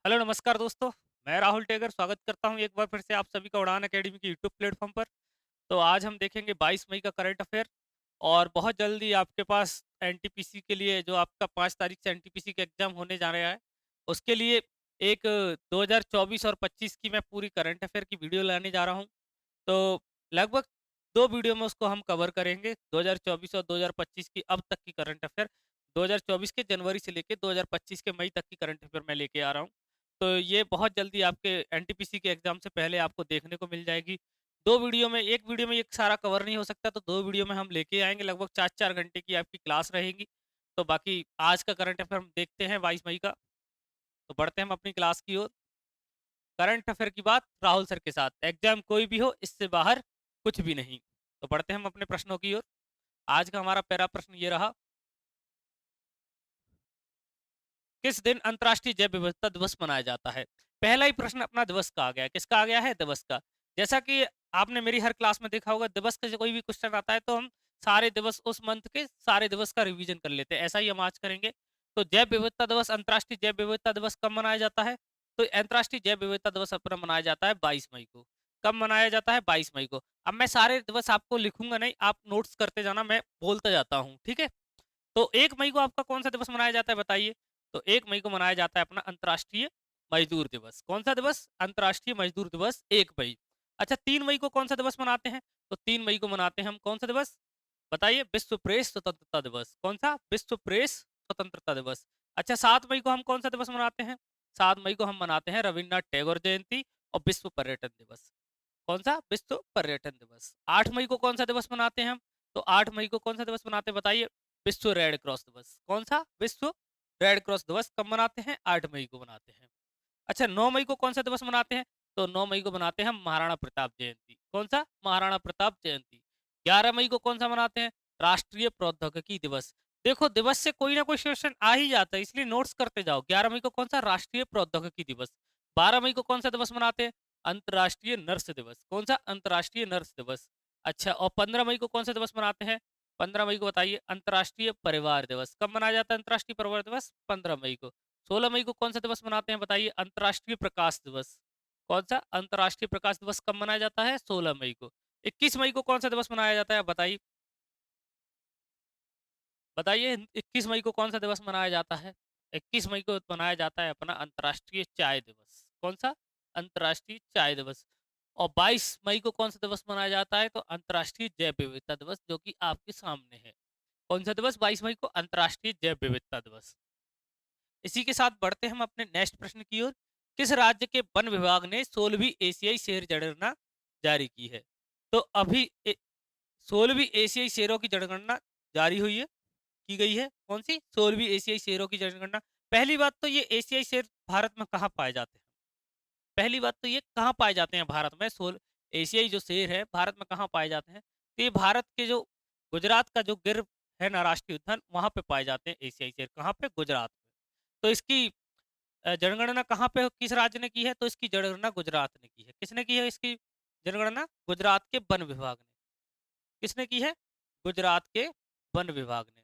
Hello नमस्कार दोस्तों। मैं राहुल टेगर स्वागत करता हूं एक बार फिर से आप सभी का उड़ान एकेडमी के यूट्यूब प्लेटफॉर्म पर। तो आज हम देखेंगे 22 मई का करंट अफेयर और बहुत जल्दी आपके पास एनटीपीसी के लिए जो आपका 5 तारीख से एनटीपीसी का एग्जाम होने जा रहा है उसके लिए एक 2024 और 25 की मैं पूरी करंट अफेयर की वीडियो लाने जा रहा हूं। तो लगभग 2 वीडियो में उसको हम कवर करेंगे 2024 और 2025 की अब तक की करंट अफेयर। 2024 के जनवरी से लेके 2025 के मई तक की करंट अफेयर मैं लेके आ रहा हूँ। तो ये बहुत जल्दी आपके एनटीपीसी के एग्जाम से पहले आपको देखने को मिल जाएगी। 2 वीडियो में, एक वीडियो में ये सारा कवर नहीं हो सकता, तो 2 वीडियो में हम लेके आएँगे। लगभग 4-4 घंटे की आपकी क्लास रहेगी। तो बाकी आज का करंट अफेयर हम देखते हैं 22 मई का। तो बढ़ते हैं हम अपनी क्लास की ओर। करंट अफेयर की बात राहुल सर के साथ। एग्जाम कोई भी हो, इससे बाहर कुछ भी नहीं। तो बढ़ते हैं हम अपने प्रश्नों की ओर। आज का हमारा पहला प्रश्न ये रहा, किस दिन अंतर्राष्ट्रीय जैव विविधता दिवस मनाया जाता है? पहला ही प्रश्न अपना दिवस का आ गया है। किसका आ गया है? दिवस का। जैसा कि आपने मेरी हर क्लास में देखा होगा, दिवस का जो कोई भी क्वेश्चन आता है तो हम सारे दिवस, उस मंथ के सारे दिवस का रिवीजन कर लेते हैं। ऐसा ही हम आज करेंगे। तो जैव विविधता दिवस, अंतर्राष्ट्रीय जैव विविधता दिवस कब मनाया जाता है? तो अंतर्राष्ट्रीय जैव विविधता दिवस अपना मनाया जाता है 22 मई को। कब मनाया जाता है? 22 मई को। अब मैं सारे दिवस आपको लिखूंगा नहीं, आप नोट्स करते जाना, मैं बोलता जाता हूँ, ठीक है? तो 1 मई को आपका कौन सा दिवस मनाया जाता है बताइए? तो 1 मई को मनाया जाता है अपना अंतर्राष्ट्रीय मजदूर दिवस। कौन सा दिवस? अंतर्राष्ट्रीय मजदूर दिवस 1 मई। अच्छा, 3 मई को कौन सा दिवस मनाते हैं? तो 3 मई को मनाते हैं हम कौन सा दिवस? बताइए, विश्व प्रेस स्वतंत्रता दिवस। कौन सा? विश्व प्रेस स्वतंत्रता दिवस। अच्छा, 7 मई को हम कौन सा दिवस मनाते हैं? 7 मई को हम मनाते हैं रविन्द्रनाथ टैगोर जयंती और विश्व पर्यटन दिवस। कौन सा? विश्व पर्यटन दिवस। 8 मई को कौन सा दिवस मनाते हैं हम? तो 8 मई को कौन सा दिवस मनाते हैं बताइए? विश्व रेड क्रॉस दिवस। कौन सा? विश्व रेड क्रॉस दिवस कब मनाते हैं? 8 मई को मनाते हैं। अच्छा, 9 मई को कौन सा दिवस मनाते हैं? तो 9 मई को मनाते हैं हम महाराणा प्रताप जयंती। कौन सा? महाराणा प्रताप जयंती। 11 मई को कौन सा मनाते हैं? राष्ट्रीय प्रौद्योगिकी दिवस। देखो, दिवस से कोई ना कोई क्वेश्चन आ ही जाता है, इसलिए नोट्स करते जाओ। 11 मई को कौन सा? राष्ट्रीय प्रौद्योगिकी दिवस। 12 मई को कौन सा दिवस मनाते हैं? अंतर्राष्ट्रीय नर्स दिवस। कौन सा? अंतर्राष्ट्रीय नर्स दिवस। अच्छा, और 15 मई को कौन सा दिवस मनाते हैं? 15 मई को बताइए? अंतर्राष्ट्रीय परिवार दिवस। कब मनाया जाता है अंतर्राष्ट्रीय परिवार दिवस? 15 मई को। 16 मई को कौन सा दिवस मनाते हैं बताइए? अंतर्राष्ट्रीय प्रकाश दिवस। कौन सा? अंतर्राष्ट्रीय प्रकाश दिवस कब मनाया जाता है? 16 मई को। 21 मई को कौन सा दिवस मनाया जाता है बताइए? बताइए, 21 मई को कौन सा दिवस मनाया जाता है? 21 मई को मनाया जाता है अपना अंतर्राष्ट्रीय चाय दिवस। कौन सा? अंतर्राष्ट्रीय चाय दिवस। और 22 मई को कौन सा दिवस मनाया जाता है? तो अंतर्राष्ट्रीय जैव विविधता दिवस, जो कि आपके सामने है। कौन सा दिवस? 22 मई को अंतर्राष्ट्रीय जैव विविधता दिवस। इसी के साथ बढ़ते हैं हम अपने नेक्स्ट प्रश्न की ओर। किस राज्य के वन विभाग ने 16वीं एशियाई शेर जनगणना जारी की है? तो अभी 16वीं एशियाई शेरों की जनगणना जारी हुई है, की गई है। कौन सी? 16वीं एशियाई शेरों की जनगणना। पहली बात तो ये एशियाई शेर भारत में कहाँ पाए जाते हैं? पहली बात तो ये कहाँ पाए जाते हैं भारत में? सोल एशियाई जो शेर है भारत में कहाँ पाए जाते हैं? तो ये भारत के जो गुजरात का जो गिर है ना, राष्ट्रीय उद्यान, वहां पे पाए जाते हैं एशियाई शेर। कहाँ पे? गुजरात में। तो इसकी जनगणना कहाँ पे, किस राज्य ने की है? तो इसकी जनगणना गुजरात ने की है। किसने की है इसकी जनगणना? गुजरात के वन विभाग ने। किसने की है? गुजरात के वन विभाग ने।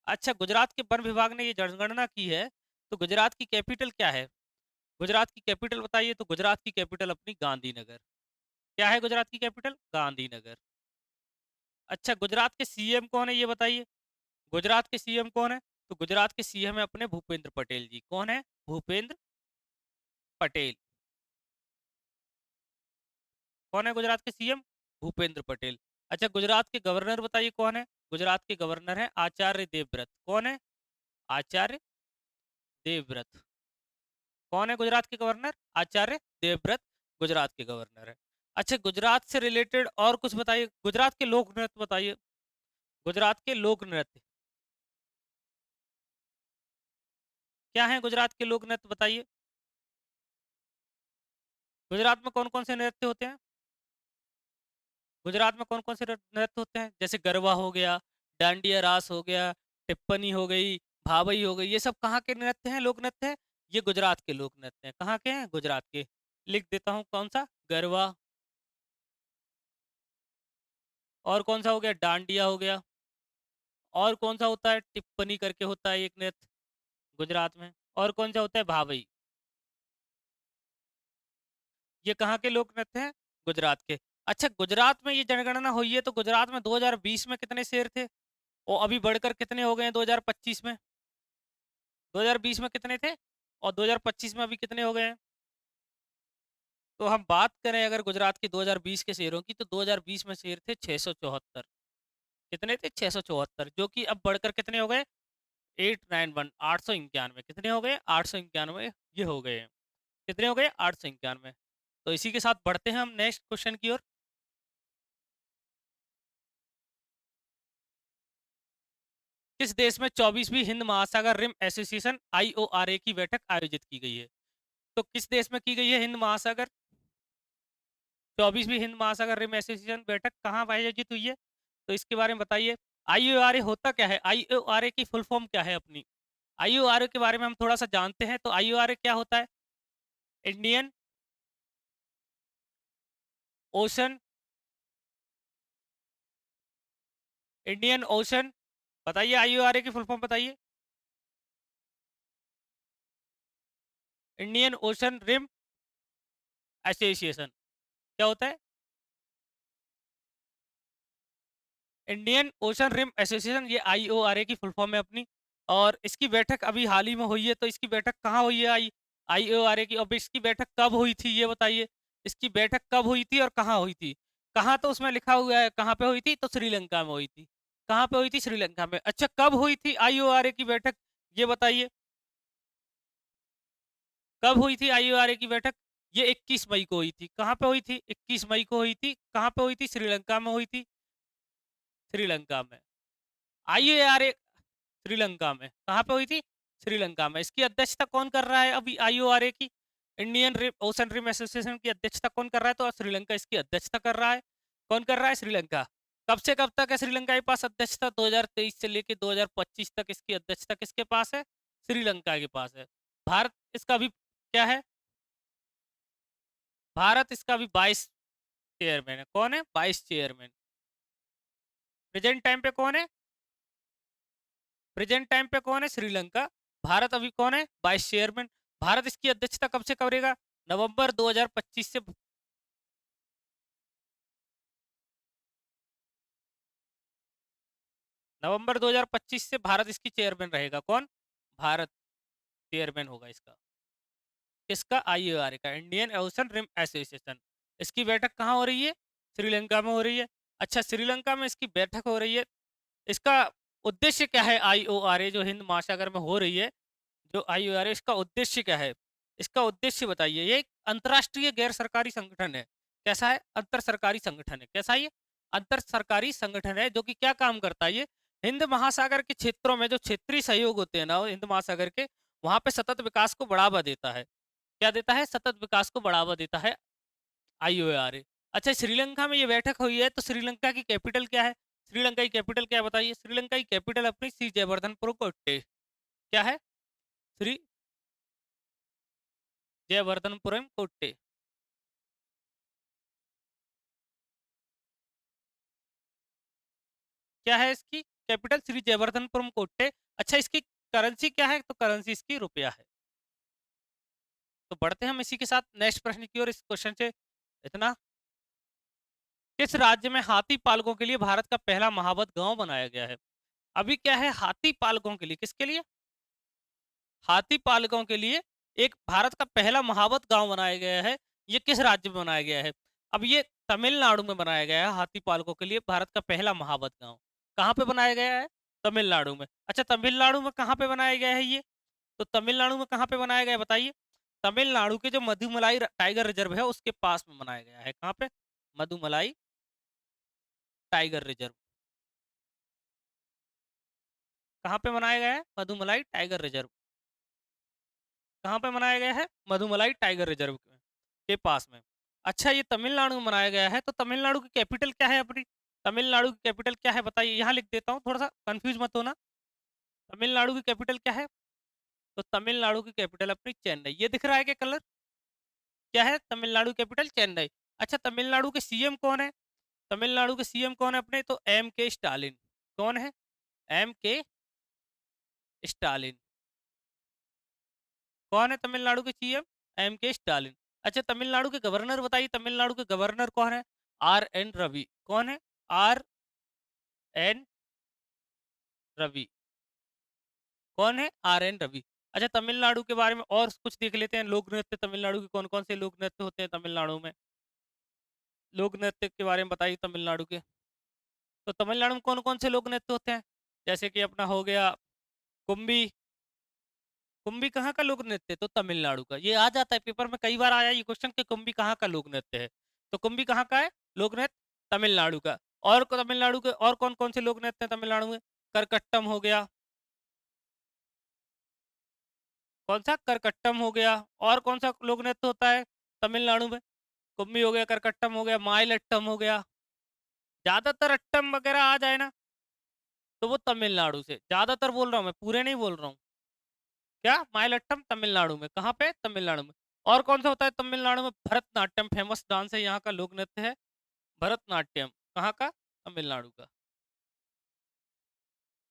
अच्छा, गुजरात के वन विभाग ने ये जनगणना की है, तो गुजरात की कैपिटल क्या है? गुजरात की कैपिटल बताइए? तो गुजरात की कैपिटल अपनी गांधीनगर। क्या है गुजरात की कैपिटल? गांधीनगर। अच्छा, गुजरात के सीएम कौन है ये बताइए? गुजरात के सीएम कौन है? तो गुजरात के सीएम है अपने भूपेंद्र पटेल जी। कौन है? भूपेंद्र पटेल। कौन है गुजरात के सीएम? भूपेंद्र पटेल। अच्छा, गुजरात के गवर्नर बताइए कौन है? गुजरात के गवर्नर है आचार्य देवव्रत। कौन है? आचार्य देवव्रत। कौन है गुजरात के गवर्नर? आचार्य देवव्रत गुजरात के गवर्नर है। अच्छा, गुजरात से रिलेटेड और कुछ बताइए। गुजरात के लोक नृत्य बताइए। गुजरात के लोक नृत्य क्या है? गुजरात के लोक नृत्य बताइए। गुजरात में कौन कौन से नृत्य होते हैं? गुजरात में कौन कौन से नृत्य होते हैं? जैसे गरबा हो गया, डांडिया रास हो गया, टिप्पणी हो गई, भावई हो गई। ये सब कहाँ के नृत्य हैं? लोक नृत्य हैं। ये गुजरात के लोक नृत्य हैं। कहाँ के हैं? गुजरात के। लिख देता हूँ, कौन सा? गरबा। और कौन सा हो गया? डांडिया हो गया। और कौन सा होता है? टिप्पणी करके होता है एक नृत्य गुजरात में। और कौन सा होता है? भावई। ये कहाँ के लोक नृत्य हैं? गुजरात के। अच्छा, गुजरात में ये जनगणना हुई है तो गुजरात में 2020 में कितने शेर थे? और अभी बढ़कर कितने हो गए हैं 2025 में? 2020 में कितने थे? और 2025 में अभी कितने हो गए हैं? तो हम बात करें अगर गुजरात के 2020 के शेरों की, तो 2020 में शेर थे 674। कितने थे? 674, जो कि अब बढ़कर कितने हो गए? 891, 891। कितने हो गए? 891 ये हो गए हैं। कितने हो गए? 891। तो इसी के साथ बढ़ते हैं हम नेक्स्ट क्वेश्चन की ओर। किस देश में 24वीं हिंद महासागर रिम एसोसिएशन IORA की बैठक आयोजित की गई है? तो किस देश में की गई है हिंद महासागर 24वीं हिंद महासागर रिम एसोसिएशन बैठक कहाँ आयोजित हुई है? तो इसके बारे में बताइए। IORA होता क्या है? IORA की फुल फॉर्म क्या है अपनी? IORA के बारे में हम थोड़ा सा जानते हैं। तो IORA क्या होता है? Indian ocean, Indian ocean. बताइए IORA की फुल फॉर्म बताइए। इंडियन ओशन रिम एसोसिएशन क्या होता है? इंडियन ओशन रिम एसोसिएशन, ये IORA की फुल फॉर्म है अपनी। और इसकी बैठक अभी हाल ही में हुई है। तो इसकी बैठक कहाँ हुई है IORA की? अब इसकी बैठक कब हुई थी ये बताइए। इसकी बैठक कब हुई थी और कहाँ हुई थी? कहाँ तो उसमें लिखा हुआ है कहाँ पे हुई थी, तो श्रीलंका में हुई थी। कहाँ पे हुई थी? श्रीलंका में। अच्छा, कब हुई थी IORA की बैठक ये बताइए। कब हुई थी IORA की बैठक? ये 21 मई को हुई थी। कहाँ पे हुई थी? 21 मई को हुई थी। कहाँ पे हुई थी? श्रीलंका में हुई थी। श्रीलंका में। IORA श्रीलंका में। कहाँ पे हुई थी? श्रीलंका में। इसकी अध्यक्षता कौन कर रहा है अभी IORA की? इंडियन ओशन रिम एसोसिएशन की अध्यक्षता कौन कर रहा है? तो श्रीलंका इसकी अध्यक्षता कर रहा है। कौन कर रहा है? श्रीलंका। कब से कब तक है श्रीलंका के पास अध्यक्षता? 2023 से लेके 2025 तक इसकी अध्यक्षता किसके पास है? श्रीलंका के पास है। भारत इसका भी क्या है? भारत इसका भी 22 चेयरमैन है। कौन है? 22 चेयरमैन। प्रेजेंट टाइम पे कौन है? प्रेजेंट टाइम पे कौन है? श्रीलंका। भारत अभी कौन है? 22 चेयरमैन। भारत इसकी अध्यक्षता कब से करेगा? नवंबर 2025 से। नवंबर 2025 से भारत इसकी चेयरमैन रहेगा। कौन? भारत चेयरमैन होगा इसका। किसका? IORA का, इंडियन ओशन रिम एसोसिएशन। इसकी बैठक कहाँ हो रही है? श्रीलंका में हो रही है। अच्छा, श्रीलंका में इसकी बैठक हो रही है। इसका उद्देश्य क्या है? IORA जो हिंद महासागर में हो रही है, जो IORA, इसका उद्देश्य क्या है? इसका उद्देश्य बताइए। ये एक अंतर्राष्ट्रीय गैर सरकारी संगठन है। कैसा है? अंतर सरकारी संगठन है। कैसा है ये? अंतर सरकारी संगठन है जो कि क्या काम करता है? ये हिंद महासागर के क्षेत्रों में जो क्षेत्रीय सहयोग होते हैं ना हिंद महासागर के, वहां पे सतत विकास को बढ़ावा देता है। क्या देता है? सतत विकास को बढ़ावा देता है IORA। अच्छा, श्रीलंका में ये बैठक हुई है तो श्रीलंका की कैपिटल क्या है? श्रीलंका की कैपिटल क्या है बताइए। श्रीलंका की कैपिटल अपनी श्री जयवर्धनपुर कोट्टे। क्या है? श्री जयवर्धनपुरम कोट्टे। क्या है इसकी कैपिटल? श्री जयवर्धनपुरम कोट्टे। अच्छा, इसकी करेंसी क्या है? तो करेंसी इसकी रुपया है। तो बढ़ते हैं हम इसी के साथ नेक्स्ट प्रश्न की ओर। इस क्वेश्चन से इतना। किस राज्य में हाथी पालकों के लिए भारत का पहला महावत गांव बनाया गया है? अभी क्या है? हाथी पालकों के लिए, किसके लिए? हाथी पालकों के लिए एक भारत का पहला महावत गांव बनाया गया है। ये किस राज्य में बनाया गया है? अब ये तमिलनाडु में बनाया गया है। हाथी पालकों के लिए भारत का पहला महावत गांव कहाँ पे बनाया गया है? तमिलनाडु में। अच्छा, तमिलनाडु में कहाँ पे बनाया गया है ये? तो तमिलनाडु में कहाँ पे बनाया गया है बताइए। तमिलनाडु के जो मधुमलाई टाइगर रिजर्व है उसके पास में बनाया गया है। कहाँ पे? Mudumalai tiger reserve. कहाँ पे बनाया गया है? Mudumalai tiger reserve. कहाँ पे बनाया गया है? मधुमलाई टाइगर रिजर्व के पास में। अच्छा, ये तमिलनाडु में बनाया गया है तो तमिलनाडु की कैपिटल क्या है अपनी? तमिलनाडु की कैपिटल क्या है बताइए। यहाँ लिख देता हूँ, थोड़ा सा कंफ्यूज मत होना। तमिलनाडु की कैपिटल क्या है? तो तमिलनाडु की कैपिटल अपनी चेन्नई। ये दिख रहा है क्या कलर? क्या है? तमिलनाडु कैपिटल चेन्नई। अच्छा, तमिलनाडु के CM कौन है? तमिलनाडु के CM कौन है अपने? तो M K स्टालिन। कौन है? M K Stalin. कौन है तमिलनाडु के CM? M K Stalin. अच्छा, तमिलनाडु के गवर्नर बताइए, तमिलनाडु के गवर्नर कौन है? R N Ravi. कौन है? R N Ravi. कौन है? R N Ravi. अच्छा, तमिलनाडु के बारे में और कुछ देख लेते हैं, लोक नृत्य तमिलनाडु के कौन कौन से लोक नृत्य होते हैं तमिलनाडु में? लोक नृत्य के बारे में बताइए तमिलनाडु के। तो तमिलनाडु में कौन कौन से लोक नृत्य होते हैं? जैसे कि अपना हो गया कुम्बी। कुम्बी कहाँ का लोक नृत्य है? तो तमिलनाडु का। ये आ जाता है पेपर में, कई बार आया ये क्वेश्चन कि कुम्बी कहाँ का लोक नृत्य है। तो कुम्बी कहाँ का है लोक नृत्य? तमिलनाडु का। और तमिलनाडु के और कौन कौन से लोक नृत्य हैं तमिलनाडु में? करकट्टम हो गया। कौन सा? करकट्टम हो गया। और कौन सा लोक नृत्य होता है तमिलनाडु में? कुम्बी हो गया, करकट्टम हो गया, माइलट्टम हो गया। ज्यादातर अट्टम वगैरह आ जाए ना तो वो तमिलनाडु से, ज्यादातर बोल रहा हूँ मैं, पूरे नहीं बोल रहा हूँ। क्या? माइलट्टम तमिलनाडु में। कहाँ पे? तमिलनाडु में। और कौन सा होता है तमिलनाडु में? भरतनाट्यम फेमस डांस है यहाँ का, लोक नृत्य है भरतनाट्यम। कहाँ का? तमिलनाडु का।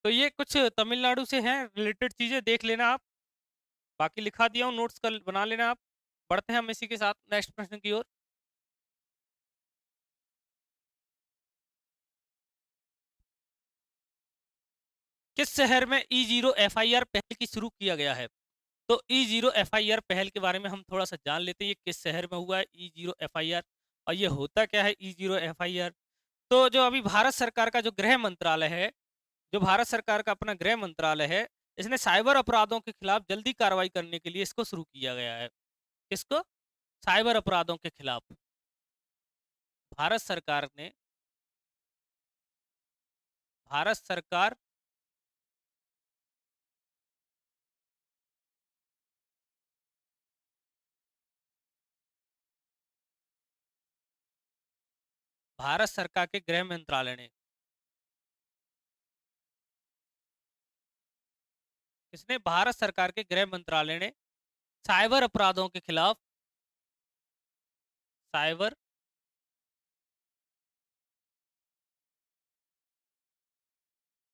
तो ये कुछ तमिलनाडु से हैं रिलेटेड चीजें, देख लेना आप। बाकी लिखा दिया हूँ, नोट्स कल बना लेना आप। बढ़ते हैं हम इसी के साथ नेक्स्ट प्रश्न की ओर। किस शहर में E0 FIR पहल की शुरू किया गया है? तो E0 FIR पहल के बारे में हम थोड़ा सा जान लेते हैं, ये किस शहर में हुआ है E0 FIR, और ये होता क्या है E0 FIR। तो जो अभी भारत सरकार का जो गृह मंत्रालय है, जो भारत सरकार का अपना गृह मंत्रालय है, इसने साइबर अपराधों के खिलाफ जल्दी कार्रवाई करने के लिए इसको शुरू किया गया है। किसको? साइबर अपराधों के खिलाफ भारत सरकार ने, भारत सरकार भारत सरकार के गृह मंत्रालय ने, किसने? भारत सरकार के गृह मंत्रालय ने साइबर अपराधों के खिलाफ, साइबर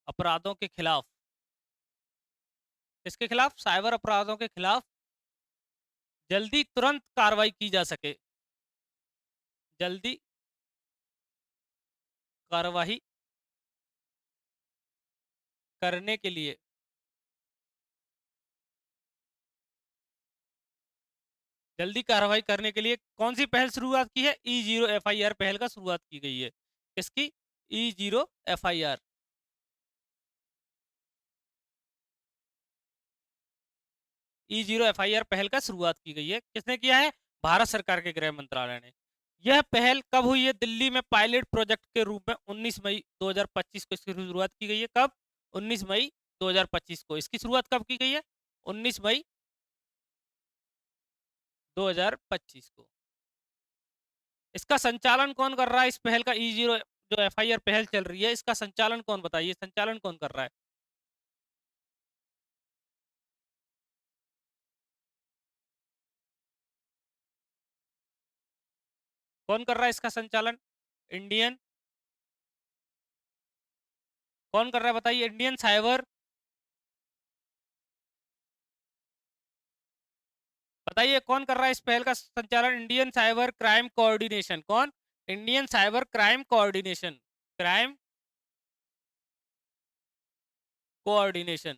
अपराधों के खिलाफ, किसके खिलाफ? साइबर अपराधों के खिलाफ जल्दी तुरंत कार्रवाई की जा सके, जल्दी कार्रवाई करने के लिए, जल्दी कार्रवाई करने के लिए कौन सी पहल शुरुआत की है? E0 FIR पहल का शुरुआत की गई है। किसकी? E0 FIR, E0 FIR पहल का शुरुआत की गई है। किसने किया है? भारत सरकार के गृह मंत्रालय ने। यह पहल कब हुई है? दिल्ली में पायलट प्रोजेक्ट के रूप में 19 मई 2025 को इसकी शुरुआत की गई है। कब? 19 मई 2025 को। इसकी शुरुआत कब की गई है? 19 मई 2025 को। इसका संचालन कौन कर रहा है? इस पहल का E0 जो FIR पहल चल रही है, इसका संचालन कौन, बताइए, संचालन कौन कर रहा है? कौन कर रहा है इसका संचालन? इंडियन, कौन कर रहा है बताइए? इंडियन साइबर, बताइए कौन कर रहा है इस पहल का संचालन? Indian cyber crime coordination. कौन? Indian cyber crime coordination, crime coordination.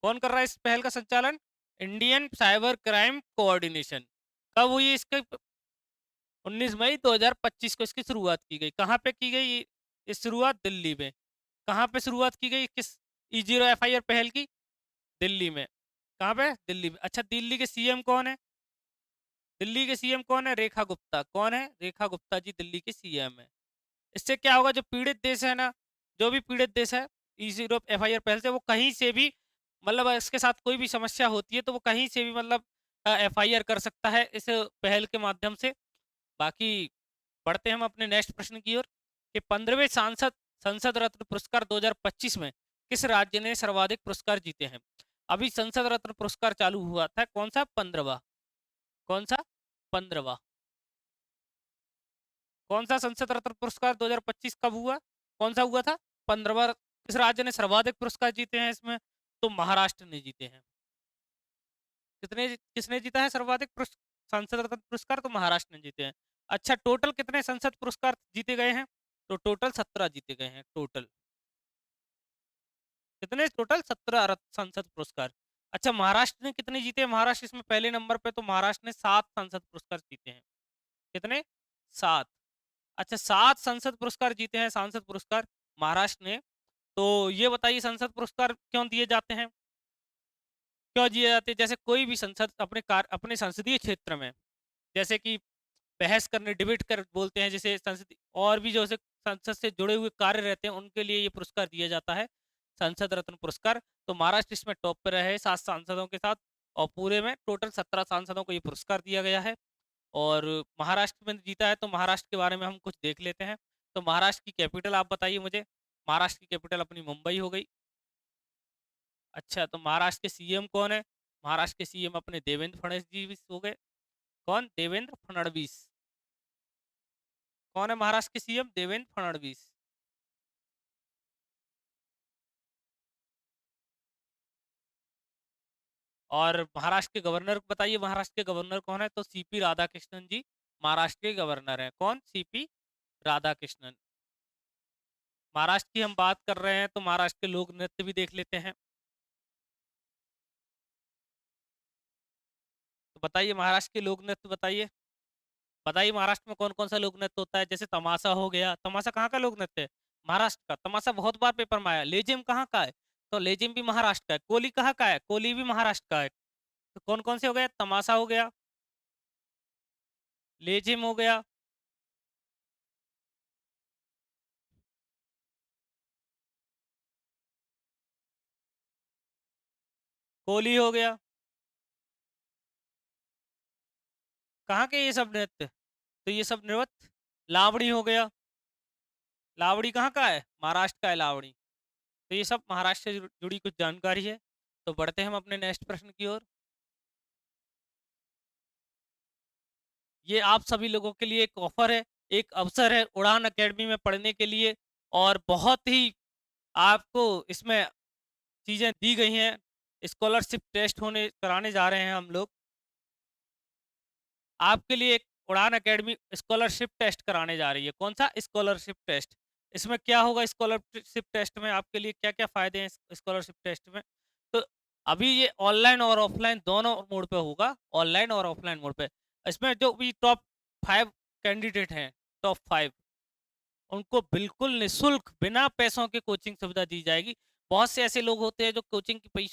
कौन कर रहा है इस पहल का संचालन? Indian cyber crime coordination. कब हुई इसकी? 19 मई 2025 को इसकी शुरुआत की गई। कहाँ पे की गई ये शुरुआत? दिल्ली में। कहाँ पे शुरुआत की गई किस E0 FIR पहल की? दिल्ली में। कहाँ पे? दिल्ली में। अच्छा, दिल्ली के सीएम कौन है? दिल्ली के सीएम कौन है? रेखा गुप्ता। कौन है? रेखा गुप्ता जी दिल्ली के सीएम है। इससे क्या होगा? जो पीड़ित देश है ना, जो भी पीड़ित देश है E0 FIR पहल से, वो कहीं से भी, मतलब इसके साथ कोई भी समस्या होती है तो वो कहीं से भी, मतलब FIR कर सकता है इस पहल के माध्यम से। बाकी बढ़ते हैं हम अपने नेक्स्ट प्रश्न की ओर कि 15वें सांसद संसद रत्न पुरस्कार 2025 में किस राज्य ने सर्वाधिक पुरस्कार जीते हैं? अभी संसद रत्न पुरस्कार चालू हुआ था, कौन सा? 15वां। कौन सा? 15वां। कौन सा संसद रत्न पुरस्कार 2025 कब हुआ? कौन सा हुआ था? 15वां किस राज्य ने सर्वाधिक पुरस्कार जीते हैं इसमें? तो महाराष्ट्र ने जीते हैं। किसने जीता है सर्वाधिक संसद रत्न पुरस्कार? तो महाराष्ट्र ने जीते हैं। अच्छा, टोटल कितने संसद पुरस्कार जीते गए हैं? तो टोटल 17 जीते गए हैं टोटल। कितने टोटल? 17 संसद पुरस्कार। अच्छा, महाराष्ट्र ने कितने जीते? महाराष्ट्र इसमें पहले नंबर पे, तो महाराष्ट्र ने 7 संसद पुरस्कार जीते हैं। कितने? 7। अच्छा, 7 संसद पुरस्कार जीते हैं, सांसद पुरस्कार महाराष्ट्र ने। तो ये बताइए संसद पुरस्कार क्यों दिए जाते हैं? क्यों दिए जाते हैं? जैसे कोई भी संसद अपने संसदीय क्षेत्र में, जैसे कि बहस करने, डिबेट कर बोलते हैं, जैसे संसद और भी जो से संसद से जुड़े हुए कार्य रहते हैं, उनके लिए ये पुरस्कार दिया जाता है, संसद रत्न पुरस्कार। तो महाराष्ट्र इसमें टॉप पे रहे 7 सांसदों के साथ, और पूरे में टोटल 17 सांसदों को ये पुरस्कार दिया गया है। और महाराष्ट्र में जीता है, तो महाराष्ट्र के बारे में हम कुछ देख लेते हैं। तो महाराष्ट्र की कैपिटल आप बताइए मुझे। महाराष्ट्र की कैपिटल अपनी मुंबई हो गई। अच्छा, तो महाराष्ट्र के सीएम कौन है? महाराष्ट्र के सीएम अपने देवेंद्र फडणवीस हो गए। कौन? देवेंद्र फडणवीस। कौन है महाराष्ट्र के सीएम? देवेंद्र फडणवीस। और महाराष्ट्र के गवर्नर बताइए, महाराष्ट्र के गवर्नर कौन है? तो सीपी राधाकृष्णन जी महाराष्ट्र के गवर्नर हैं। कौन? सीपी राधाकृष्णन। महाराष्ट्र की हम बात कर रहे हैं, तो महाराष्ट्र के लोक नृत्य भी देख लेते हैं। तो बताइए महाराष्ट्र के लोक नृत्य बताइए। बताइए महाराष्ट्र में कौन कौन सा लोक नृत्य होता है? जैसे तमाशा हो गया। तमाशा कहाँ का लोक नृत्य है? महाराष्ट्र का। तमाशा बहुत बार पेपर में आया। लेजिम कहाँ का है? तो लेजिम भी महाराष्ट्र का है। कोली कहाँ का है? कोली भी महाराष्ट्र का है। तो कौन कौन से हो गए? तमाशा हो गया, लेजिम हो गया, कोली हो गया। कहाँ के ये सब नृत्य? तो ये सब नृत्य लावड़ी हो गया। लावड़ी कहाँ का है? महाराष्ट्र का है लावड़ी। तो ये सब महाराष्ट्र से जुड़ी कुछ जानकारी है। तो बढ़ते हैं हम अपने नेक्स्ट प्रश्न की ओर। ये आप सभी लोगों के लिए एक ऑफर है, एक अवसर है उड़ान अकेडमी में पढ़ने के लिए, और बहुत ही आपको इसमें चीजें दी गई हैं। स्कॉलरशिप टेस्ट होने कराने जा रहे हैं हम लोग आपके लिए। एक उड़ान अकेडमी स्कॉलरशिप टेस्ट कराने जा रही है। कौन सा? Scholarship test. इसमें क्या होगा? स्कॉलरशिप टेस्ट में आपके लिए क्या क्या फायदे हैं स्कॉलरशिप टेस्ट में? तो अभी ये ऑनलाइन और ऑफलाइन दोनों मोड पे होगा, ऑनलाइन और ऑफलाइन मोड पे। इसमें जो भी टॉप 5 कैंडिडेट हैं, टॉप 5, उनको बिल्कुल निःशुल्क बिना पैसों के कोचिंग सुविधा दी जाएगी। बहुत से ऐसे लोग होते हैं जो कोचिंग की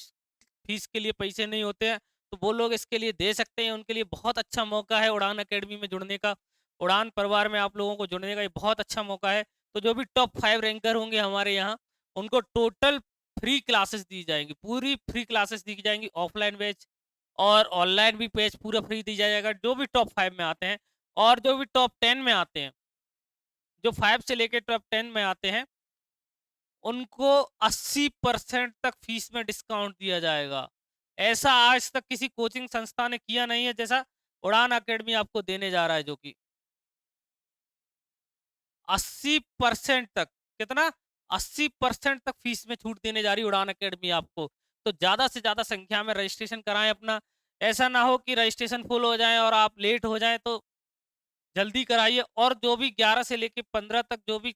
फीस के लिए पैसे नहीं होते हैं, तो वो लोग इसके लिए दे सकते हैं। उनके लिए बहुत अच्छा मौका है उड़ान अकेडमी में जुड़ने का। उड़ान परिवार में आप लोगों को जुड़ने का ये बहुत अच्छा मौका है। तो जो भी टॉप 5 रैंकर होंगे हमारे यहाँ, उनको टोटल फ्री क्लासेस दी जाएंगी, पूरी फ्री क्लासेस दी जाएंगी, ऑफलाइन बैच और ऑनलाइन भी बैच पूरा फ्री दी जाएगा जो भी टॉप 5 में आते हैं। और जो भी टॉप 10 में आते हैं, जो 5 से लेके टॉप 10 में आते हैं, उनको 80% तक फीस में डिस्काउंट दिया जाएगा। ऐसा आज तक किसी कोचिंग संस्था ने किया नहीं है, जैसा उड़ान अकेडमी आपको देने जा रहा है, जो कि 80% तक। कितना? 80% तक फीस में छूट देने जा रही है उड़ान अकेडमी आपको। तो ज्यादा से ज्यादा संख्या में रजिस्ट्रेशन कराएं अपना। ऐसा ना हो कि रजिस्ट्रेशन फुल हो जाए और आप लेट हो जाए, तो जल्दी कराइए। और जो भी 11 से लेके 15 तक जो भी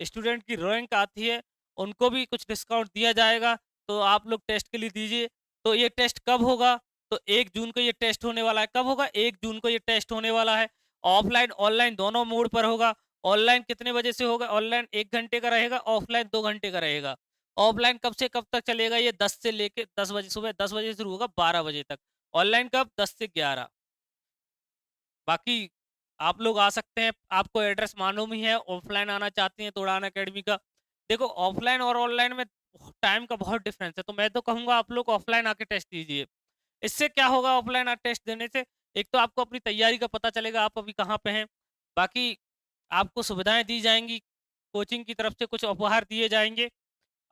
स्टूडेंट की रैंक आती है, उनको भी कुछ डिस्काउंट दिया जाएगा। तो आप लोग टेस्ट के लिए दीजिए। तो ये टेस्ट कब होगा? तो 1 जून को ये टेस्ट होने वाला है। कब होगा? 1 जून को ये टेस्ट होने वाला है। ऑफलाइन ऑनलाइन दोनों मोड पर होगा। ऑनलाइन कितने बजे से होगा? ऑनलाइन 1 घंटे का रहेगा, ऑफलाइन 2 घंटे का रहेगा। ऑफलाइन कब से कब तक चलेगा? ये 10 से लेके 10 बजे, सुबह 10 बजे शुरू होगा, 12 बजे तक। ऑनलाइन कब? 10 से 11। बाकी आप लोग आ सकते हैं। आपको एड्रेस मालूम ही है। ऑफलाइन आना चाहते हैं तो उड़ान अकेडमी का, देखो ऑफलाइन और ऑनलाइन में टाइम का बहुत डिफरेंस है। तो मैं तो कहूंगा आप लोग ऑफलाइन आके टेस्ट दीजिए। इससे क्या होगा ऑफलाइन टेस्ट देने से? एक तो आपको अपनी तैयारी का पता चलेगा, आप अभी कहाँ पे हैं। बाकी आपको सुविधाएं दी जाएंगी, कोचिंग की तरफ से कुछ उपहार दिए जाएंगे।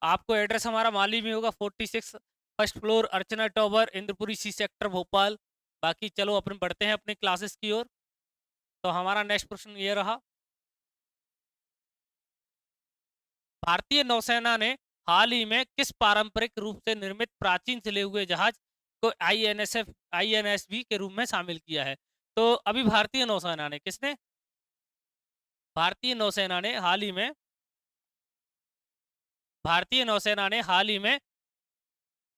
आपको एड्रेस हमारा माली में होगा, 46 first floor, Archana tower, Indrapuri C sector, Bhopal. बाकी चलो अपन बढ़ते हैं अपने क्लासेस की ओर। तो हमारा नेक्स्ट प्रश्न ये रहा, भारतीय नौसेना ने हाल ही में किस पारंपरिक रूप से निर्मित प्राचीन चले हुए जहाज को आईएनएसवी के रूप में शामिल किया है? तो अभी भारतीय नौसेना ने हाल ही में भारतीय नौसेना ने हाल ही में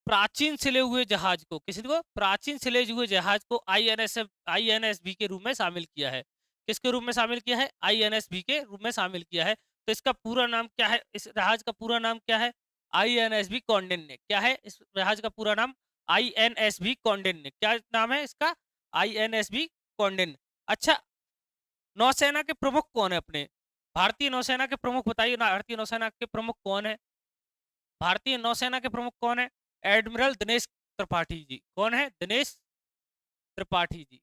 प्राचीन सिले हुए जहाज को किसी को प्राचीन सिले हुए जहाज को आईएनएसवी के रूप में शामिल किया है। किसके रूप में शामिल किया है? आईएनएसवी के रूप में शामिल किया है। तो इसका पूरा नाम क्या है? इस जहाज का पूरा नाम क्या है? आईएनएसवी कौंडिन्य। क्या है इस जहाज का पूरा नाम? आईएनएसवी कौंडिन्य। क्या नाम है इसका? आईएनएसवी कौंडिन्य। अच्छा, नौसेना के प्रमुख कौन है अपने? भारतीय नौसेना के प्रमुख बताइए ना, भारतीय नौसेना के प्रमुख कौन है? भारतीय नौसेना के प्रमुख कौन है? एडमिरल दिनेश त्रिपाठी जी। कौन है? दिनेश त्रिपाठी जी।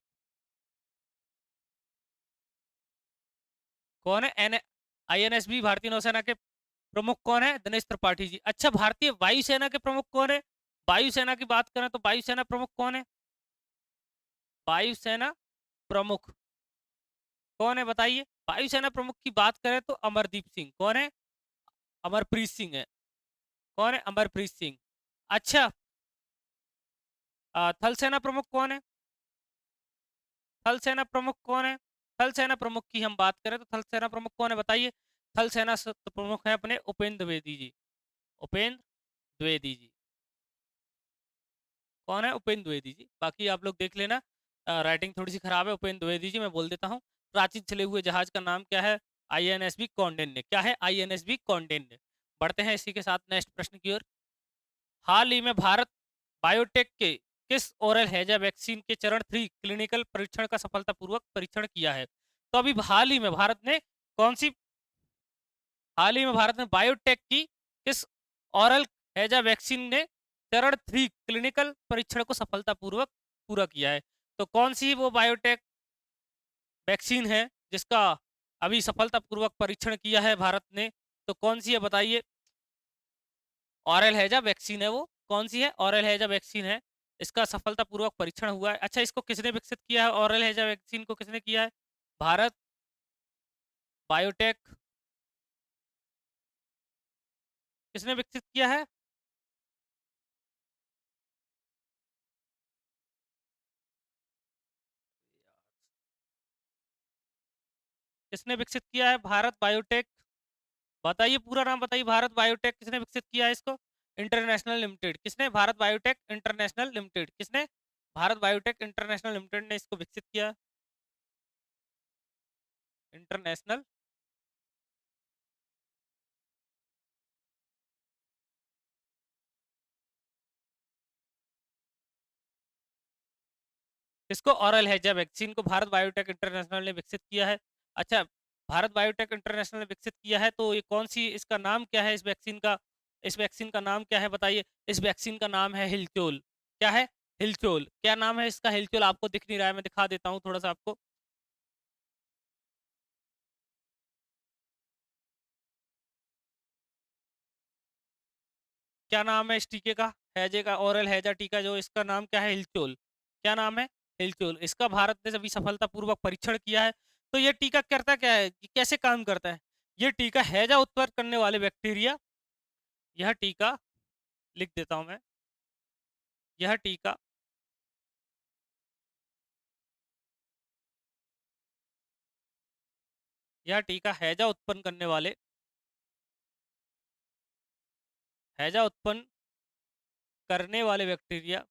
कौन है? एन आईएनएसबी भारतीय नौसेना के प्रमुख कौन है? दिनेश त्रिपाठी जी। अच्छा, भारतीय वायुसेना के प्रमुख कौन है? वायुसेना की बात करें तो वायुसेना प्रमुख कौन है? वायुसेना प्रमुख कौन है बताइए? वायुसेना प्रमुख की बात करें तो अमरदीप सिंह। कौन है? अमरप्रीत सिंह है। कौन है? अमरप्रीत सिंह। अच्छा, थल सेना प्रमुख कौन है? थल सेना प्रमुख कौन है? थल सेना प्रमुख की हम बात करें तो थल सेना प्रमुख कौन है बताइए? थल सेना प्रमुख है अपने उपेंद्र द्विवेदी जी। उपेंद्र द्विवेदी जी। कौन है? उपेंद्र द्विवेदी जी। बाकी आप लोग देख लेना, राइटिंग थोड़ी सी खराब है। उपेंद्र द्विवेदी जी, मैं बोल देता हूँ। प्राचीन चले हुए जहाज का नाम क्या है? आईएनएसवी कौंडिन्य। क्या है? आईएनएसवी कौंडिन्य। बढ़ते हैं इसी के साथ नेक्स्ट प्रश्न की ओर। हाल ही में भारत बायोटेक के किस ओरल हैजा वैक्सीन के चरण 3 क्लिनिकल परीक्षण का सफलतापूर्वक परीक्षण किया है? तो अभी कौन सी हाल ही में भारत ने बायोटेक की किस ओरल हैजा वैक्सीन ने चरण 3 क्लिनिकल परीक्षण को सफलतापूर्वक पूरा किया है? तो कौन सी वो बायोटेक वैक्सीन है जिसका अभी सफलतापूर्वक परीक्षण किया है भारत ने? तो कौन सी है बताइए? ऑरल हैजा वैक्सीन है वो। कौन सी है? ऑरल हैजा वैक्सीन है। इसका सफलतापूर्वक परीक्षण हुआ है। अच्छा, इसको किसने विकसित किया है? ऑरल हैजा वैक्सीन को किसने किया है? भारत बायोटेक किसने विकसित किया है? किसने विकसित किया है? भारत बायोटेक। बताइए पूरा नाम बताइए। भारत बायोटेक किसने विकसित किया है इसको? International limited. किसने? Bharat biotech international limited. किसने? भारत बायोटेक इंटरनेशनल लिमिटेड ने इसको विकसित किया। इंटरनेशनल इसको ऑरल हैजा वैक्सीन को भारत बायोटेक इंटरनेशनल ने विकसित किया है। अच्छा, भारत बायोटेक इंटरनेशनल ने विकसित किया है तो ये कौन सी, इसका नाम क्या है इस वैक्सीन का? इस वैक्सीन का नाम क्या है बताइए? इस वैक्सीन का नाम है हिलचोल। क्या है? हिलचोल। क्या नाम है इसका? हिलचोल। आपको दिख नहीं रहा है, मैं दिखा देता हूँ थोड़ा सा आपको। क्या नाम है इस टीके का? हैजे का, ओरल हैजा टीका जो, इसका नाम क्या है? हिलचोल। क्या नाम है? हिलचोल। इसका भारत ने अभी सफलतापूर्वक परीक्षण किया है। तो ये टीका करता क्या है? ये कैसे काम करता है? ये टीका हैजा उत्पन्न करने वाले बैक्टीरिया, यह टीका लिख देता हूं मैं। यह टीका यह टीका हैजा उत्पन्न करने वाले बैक्टीरिया,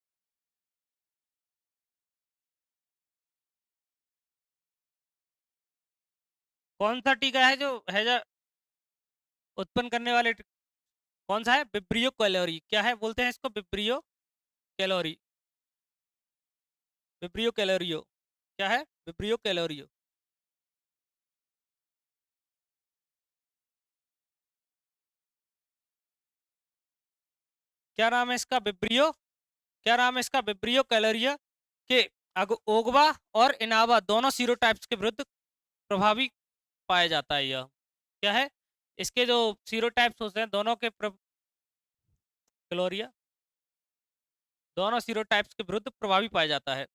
कौन सा टीका है जो हैजा उत्पन्न करने वाले कौन सा है? Vibrio calorie. क्या है बोलते हैं इसको? Vibrio calorie. विब्रियो कैलोरियो। क्या है? विब्रियो कैलोरियो। क्या नाम है इसका? विब्रियो। क्या नाम है इसका? विब्रियो कैलोरिया के ओगवा और इनावा दोनों सीरोटाइप्स के विरुद्ध प्रभावी पाया जाता है यह। क्या है? इसके जो सीरोटाइप्स होते हैं दोनों के कैलोरिया दोनों सीरोटाइप्स के विरुद्ध प्रभावी पाया जाता है।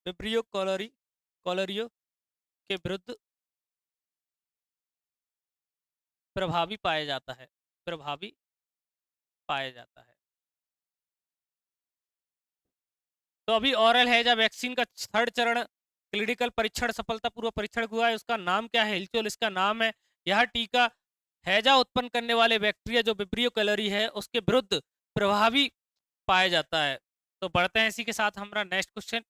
विब्रियो कैलोरी कैलोरियो के विरुद्ध प्रभावी पाया जाता है, प्रभावी पाया जाता है। तो अभी ऑरल हैजा वैक्सीन का थर्ड चरण क्लिनिकल परीक्षण सफलतापूर्वक परीक्षण हुआ है। उसका नाम क्या है? हिलचोल इसका नाम है। यह टीका हैजा उत्पन्न करने वाले बैक्टीरिया जो विब्रियो कैलोरी है उसके विरुद्ध प्रभावी पाया जाता है। तो बढ़ते हैं इसी के साथ हमारा नेक्स्ट क्वेश्चन।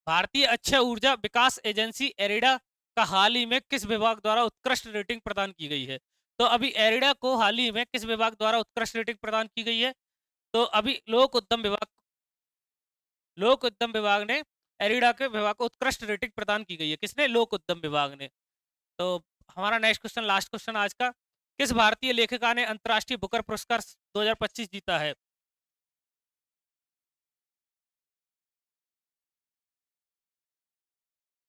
भारतीय अक्षय ऊर्जा विकास एजेंसी एरिडा का हाल ही में किस विभाग द्वारा उत्कृष्ट रेटिंग प्रदान की गई है? तो अभी एरिडा को हाल ही में किस विभाग द्वारा उत्कृष्ट रेटिंग प्रदान की गई है? तो अभी लोक उद्यम विभाग ने एरिडा के विभाग को उत्कृष्ट रेटिंग प्रदान की गई है। किसने? लोक उद्यम विभाग ने। तो हमारा नेक्स्ट क्वेश्चन, लास्ट क्वेश्चन आज का, किस भारतीय लेखिका ने अंतर्राष्ट्रीय बुकर पुरस्कार 2025 जीता है?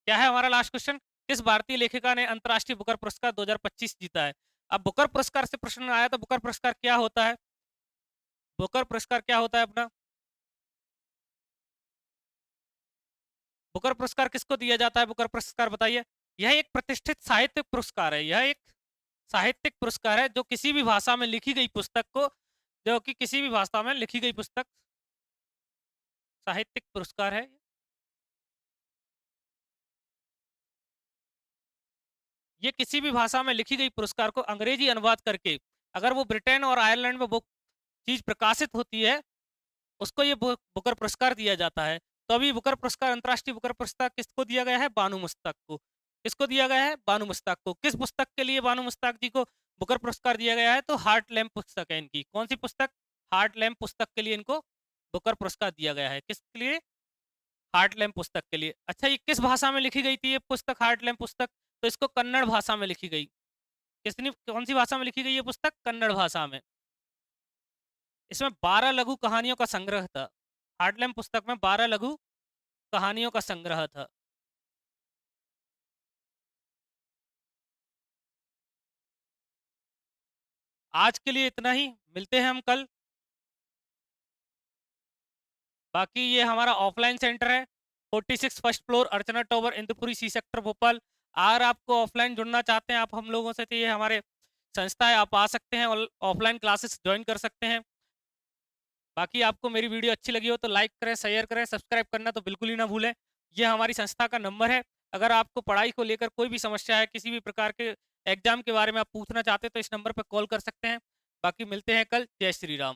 क्या है हमारा लास्ट क्वेश्चन? किस भारतीय लेखिका ने अंतर्राष्ट्रीय बुकर पुरस्कार 2025 जीता है? अब बुकर पुरस्कार से प्रश्न आया तो बुकर पुरस्कार क्या होता है? बुकर पुरस्कार क्या होता है अपना? बुकर पुरस्कार किसको दिया जाता है? बुकर पुरस्कार बताइए। यह एक प्रतिष्ठित साहित्यिक पुरस्कार है। यह एक साहित्यिक पुरस्कार है जो किसी भी भाषा में लिखी गई पुस्तक को, जो कि किसी भी भाषा में लिखी गई पुस्तक, साहित्यिक पुरस्कार है। ये किसी भी भाषा में लिखी गई पुरस्कार को अंग्रेजी अनुवाद करके, अगर वो ब्रिटेन और आयरलैंड में वो चीज प्रकाशित होती है, उसको ये बुकर पुरस्कार दिया जाता है। तो अभी बुकर पुरस्कार, अंतर्राष्ट्रीय बुकर पुरस्कार किसको दिया गया है? बानू मुश्ताक को। किसको दिया गया है? बानू मुश्ताक को। किस पुस्तक के लिए बानू मुश्ताक जी को बुकर पुरस्कार दिया गया है? तो हार्ट लैम्प पुस्तक है इनकी। कौन सी पुस्तक? हार्ट लैम्प पुस्तक के लिए इनको बुकर पुरस्कार दिया गया है। किसके लिए? हार्ट लैम्प पुस्तक के लिए। अच्छा, ये किस भाषा में लिखी गई थी ये पुस्तक, हार्ट लैम्प पुस्तक? तो इसको कन्नड़ भाषा में लिखी गई। किसने, कौन सी भाषा में लिखी गई ये पुस्तक? कन्नड़ भाषा में। इसमें 12 लघु कहानियों का संग्रह था। हार्टलैम्प पुस्तक में 12 लघु कहानियों का संग्रह था। आज के लिए इतना ही, मिलते हैं हम कल। बाकी ये हमारा ऑफलाइन सेंटर है, 46 first floor, Archana tower, Indupuri C sector, Bhopal. अगर आपको ऑफलाइन जुड़ना चाहते हैं आप हम लोगों से, तो ये हमारे संस्था है, आप आ सकते हैं और ऑफलाइन क्लासेस ज्वाइन कर सकते हैं। बाकी आपको मेरी वीडियो अच्छी लगी हो तो लाइक करें, शेयर करें, सब्सक्राइब करना तो बिल्कुल ही ना भूलें। ये हमारी संस्था का नंबर है। अगर आपको पढ़ाई को लेकर कोई भी समस्या है, किसी भी प्रकार के एग्जाम के बारे में आप पूछना चाहते हैं तो इस नंबर पर कॉल कर सकते हैं। बाकी मिलते हैं कल। जय श्री राम।